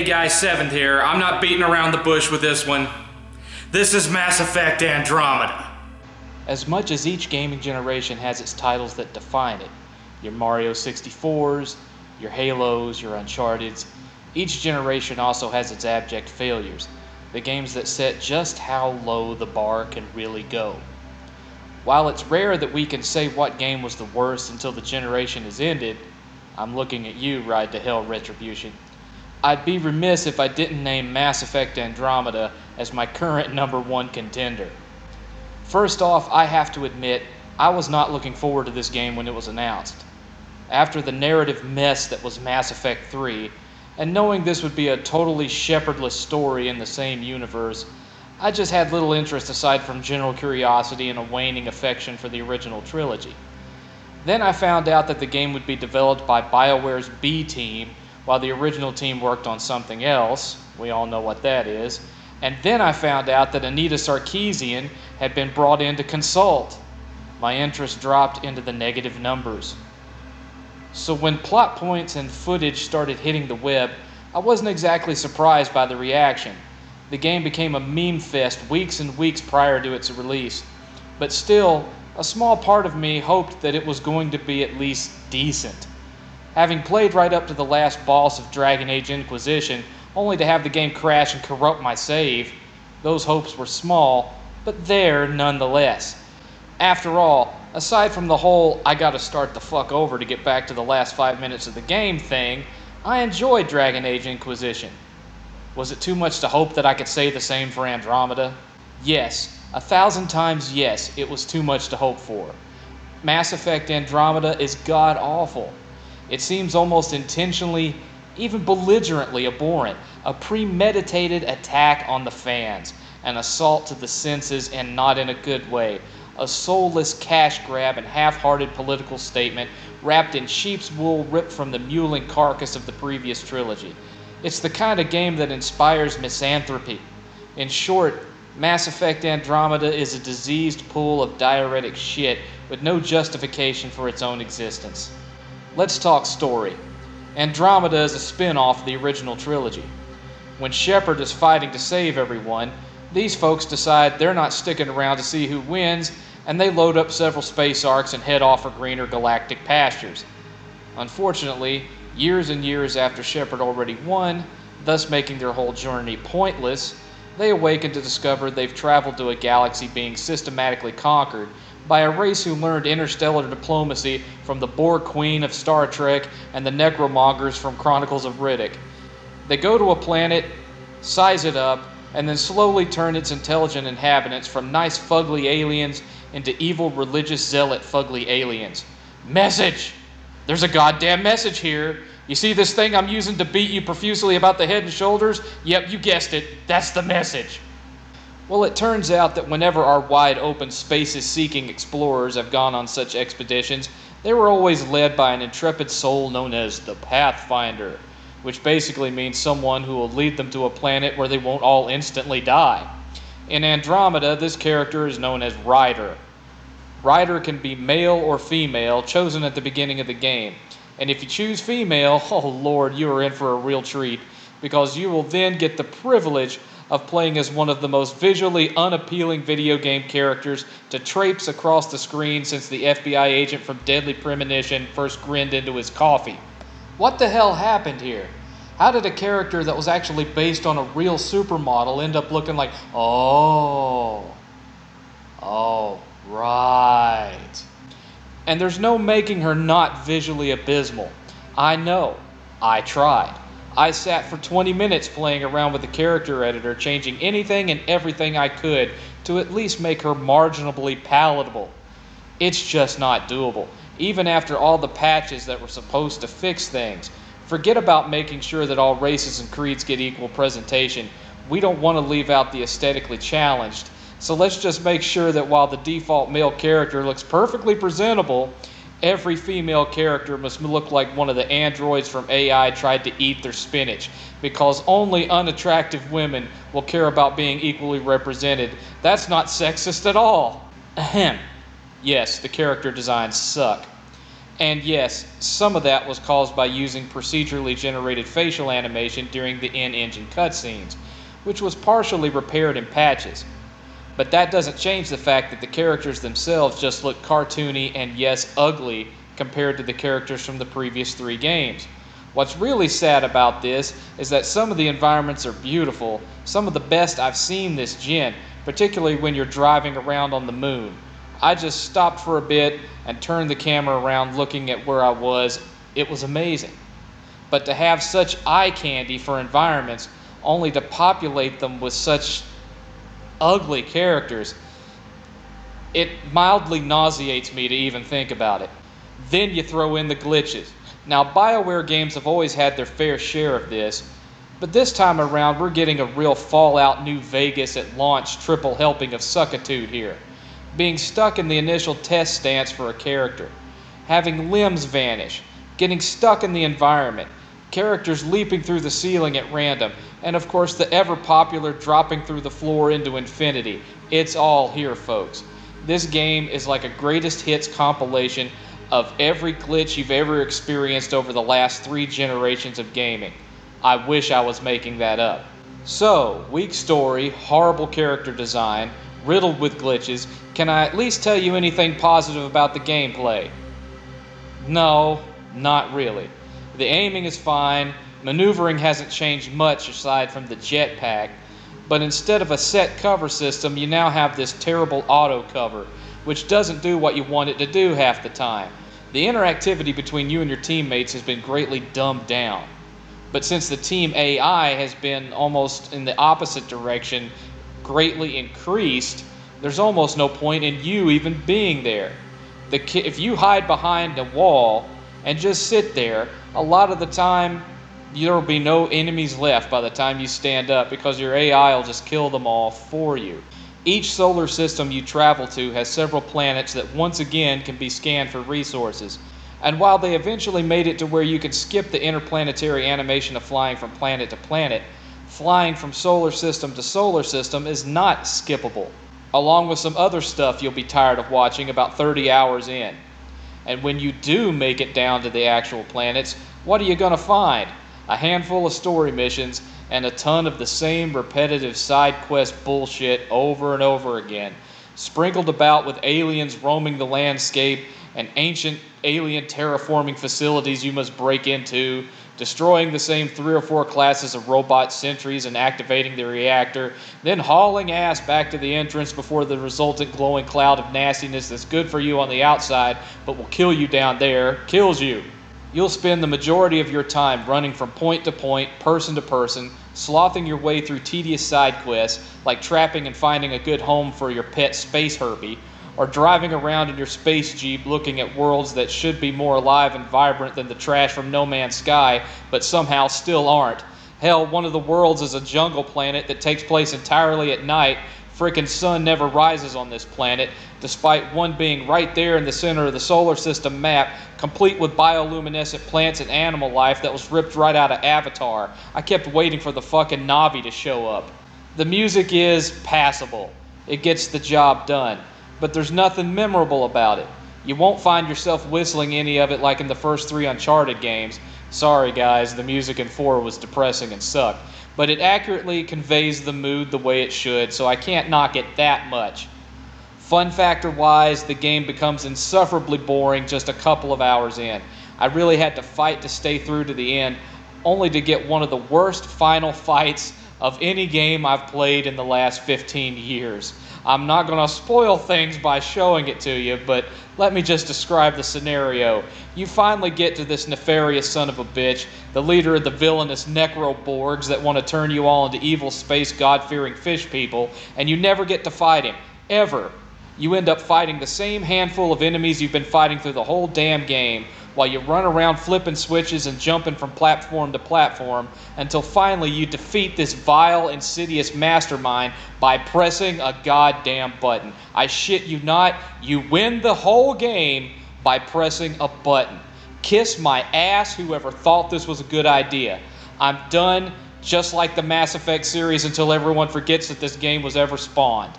Guy 7th here. I'm not beating around the bush with this one. This is Mass Effect Andromeda. As much as each gaming generation has its titles that define it, your Mario 64s, your Halos, your Uncharteds, each generation also has its abject failures, the games that set just how low the bar can really go. While it's rare that we can say what game was the worst until the generation is ended, I'm looking at you, Ride to Hell Retribution, I'd be remiss if I didn't name Mass Effect Andromeda as my current #1 contender. First off, I have to admit, I was not looking forward to this game when it was announced. After the narrative mess that was Mass Effect 3, and knowing this would be a totally shepherdless story in the same universe, I just had little interest aside from general curiosity and a waning affection for the original trilogy. Then I found out that the game would be developed by BioWare's B team, while the original team worked on something else. We all know what that is. And then I found out that Anita Sarkeesian had been brought in to consult. My interest dropped into the negative numbers. So when plot points and footage started hitting the web, I wasn't exactly surprised by the reaction. The game became a meme fest weeks and weeks prior to its release. But still, a small part of me hoped that it was going to be at least decent. Having played right up to the last boss of Dragon Age Inquisition, only to have the game crash and corrupt my save, those hopes were small, but there nonetheless. After all, aside from the whole I gotta start the fuck over to get back to the last 5 minutes of the game thing, I enjoyed Dragon Age Inquisition. Was it too much to hope that I could say the same for Andromeda? Yes, 1,000 times yes, it was too much to hope for. Mass Effect Andromeda is god-awful. It seems almost intentionally, even belligerently abhorrent, a premeditated attack on the fans, an assault to the senses and not in a good way, a soulless cash grab and half-hearted political statement wrapped in sheep's wool ripped from the mewling carcass of the previous trilogy. It's the kind of game that inspires misanthropy. In short, Mass Effect Andromeda is a diseased pool of diuretic shit with no justification for its own existence. Let's talk story. Andromeda is a spin-off of the original trilogy. When Shepard is fighting to save everyone, these folks decide they're not sticking around to see who wins, and they load up several space arcs and head off for greener galactic pastures. Unfortunately, years and years after Shepard already won, thus making their whole journey pointless, they awaken to discover they've traveled to a galaxy being systematically conquered by a race who learned interstellar diplomacy from the Borg Queen of Star Trek and the Necromongers from Chronicles of Riddick. They go to a planet, size it up, and then slowly turn its intelligent inhabitants from nice fugly aliens into evil religious zealot fugly aliens. Message! There's a goddamn message here. You see this thing I'm using to beat you profusely about the head and shoulders? Yep, you guessed it. That's the message. Well, it turns out that whenever our wide-open spaces-seeking explorers have gone on such expeditions, they were always led by an intrepid soul known as the Pathfinder, which basically means someone who will lead them to a planet where they won't all instantly die. In Andromeda, this character is known as Ryder. Ryder can be male or female, chosen at the beginning of the game. And if you choose female, oh lord, you are in for a real treat, because you will then get the privilege of playing as one of the most visually unappealing video game characters to traipse across the screen since the FBI agent from Deadly Premonition first grinned into his coffee. What the hell happened here? How did a character that was actually based on a real supermodel end up looking like, oh, right. And there's no making her not visually abysmal. I know. I tried. I sat for 20 minutes playing around with the character editor, changing anything and everything I could to at least make her marginally palatable. It's just not doable, even after all the patches that were supposed to fix things. Forget about making sure that all races and creeds get equal presentation. We don't want to leave out the aesthetically challenged. So let's just make sure that while the default male character looks perfectly presentable, every female character must look like one of the androids from AI tried to eat their spinach, because only unattractive women will care about being equally represented. That's not sexist at all. Ahem. Yes, the character designs suck. And yes, some of that was caused by using procedurally generated facial animation during the in-engine cutscenes, which was partially repaired in patches. But that doesn't change the fact that the characters themselves just look cartoony and yes, ugly compared to the characters from the previous 3 games. What's really sad about this is that some of the environments are beautiful, some of the best I've seen this gen, particularly when you're driving around on the moon. I just stopped for a bit and turned the camera around looking at where I was. It was amazing. But to have such eye candy for environments only to populate them with such ugly characters, it mildly nauseates me to even think about it. Then you throw in the glitches. Now, BioWare games have always had their fair share of this, but this time around we're getting a real Fallout New Vegas at launch triple helping of suckitude here. Being stuck in the initial test stance for a character, having limbs vanish, getting stuck in the environment, characters leaping through the ceiling at random, and of course the ever-popular dropping through the floor into infinity. It's all here, folks. This game is like a greatest hits compilation of every glitch you've ever experienced over the last 3 generations of gaming. I wish I was making that up. So, weak story, horrible character design, riddled with glitches. Can I at least tell you anything positive about the gameplay? No, not really. The aiming is fine, maneuvering hasn't changed much aside from the jetpack, but instead of a set cover system, you now have this terrible auto cover, which doesn't do what you want it to do half the time. The interactivity between you and your teammates has been greatly dumbed down. But since the team AI has been almost in the opposite direction, greatly increased, there's almost no point in you even being there. If you hide behind a wall and just sit there, a lot of the time there will be no enemies left by the time you stand up because your AI will just kill them all for you. Each solar system you travel to has several planets that once again can be scanned for resources. And while they eventually made it to where you can skip the interplanetary animation of flying from planet to planet, flying from solar system to solar system is not skippable, along with some other stuff you'll be tired of watching about 30 hours in. And when you do make it down to the actual planets, what are you going to find? A handful of story missions and a ton of the same repetitive side quest bullshit over and over again, sprinkled about with aliens roaming the landscape and ancient alien terraforming facilities you must break into, destroying the same 3 or 4 classes of robot sentries and activating the reactor, then hauling ass back to the entrance before the resultant glowing cloud of nastiness that's good for you on the outside but will kill you down there, kills you. You'll spend the majority of your time running from point to point, person to person, slothing your way through tedious side quests like trapping and finding a good home for your pet space herpy, or driving around in your space jeep looking at worlds that should be more alive and vibrant than the trash from No Man's Sky, but somehow still aren't. Hell, one of the worlds is a jungle planet that takes place entirely at night. Frickin' sun never rises on this planet, despite one being right there in the center of the solar system map, complete with bioluminescent plants and animal life that was ripped right out of Avatar. I kept waiting for the fucking Na'vi to show up. The music is passable. It gets the job done. But there's nothing memorable about it. You won't find yourself whistling any of it like in the first 3 Uncharted games. Sorry guys, the music in 4 was depressing and sucked. But it accurately conveys the mood the way it should, so I can't knock it that much. Fun factor wise, the game becomes insufferably boring just a couple of hours in. I really had to fight to stay through to the end, only to get one of the worst final fights of any game I've played in the last 15 years. I'm not going to spoil things by showing it to you, but let me just describe the scenario. You finally get to this nefarious son of a bitch, the leader of the villainous necroborgs that want to turn you all into evil space god-fearing fish people, and you never get to fight him, ever. You end up fighting the same handful of enemies you've been fighting through the whole damn game, while you run around flipping switches and jumping from platform to platform until finally you defeat this vile, insidious mastermind by pressing a goddamn button. I shit you not, you win the whole game by pressing a button. Kiss my ass, whoever thought this was a good idea. I'm done, just like the Mass Effect series, until everyone forgets that this game was ever spawned.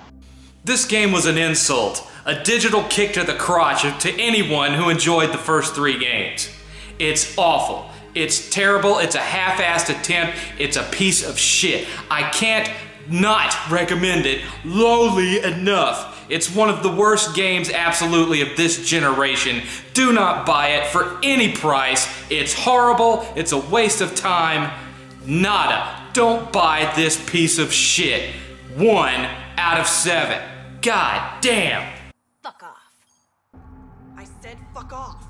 This game was an insult, a digital kick to the crotch to anyone who enjoyed the first 3 games. It's awful. It's terrible. It's a half-assed attempt. It's a piece of shit. I can't not recommend it lowly enough. It's one of the worst games absolutely of this generation. Do not buy it for any price. It's horrible. It's a waste of time. Nada. Don't buy this piece of shit. 1 out of 7. God damn. Fuck off. I said fuck off.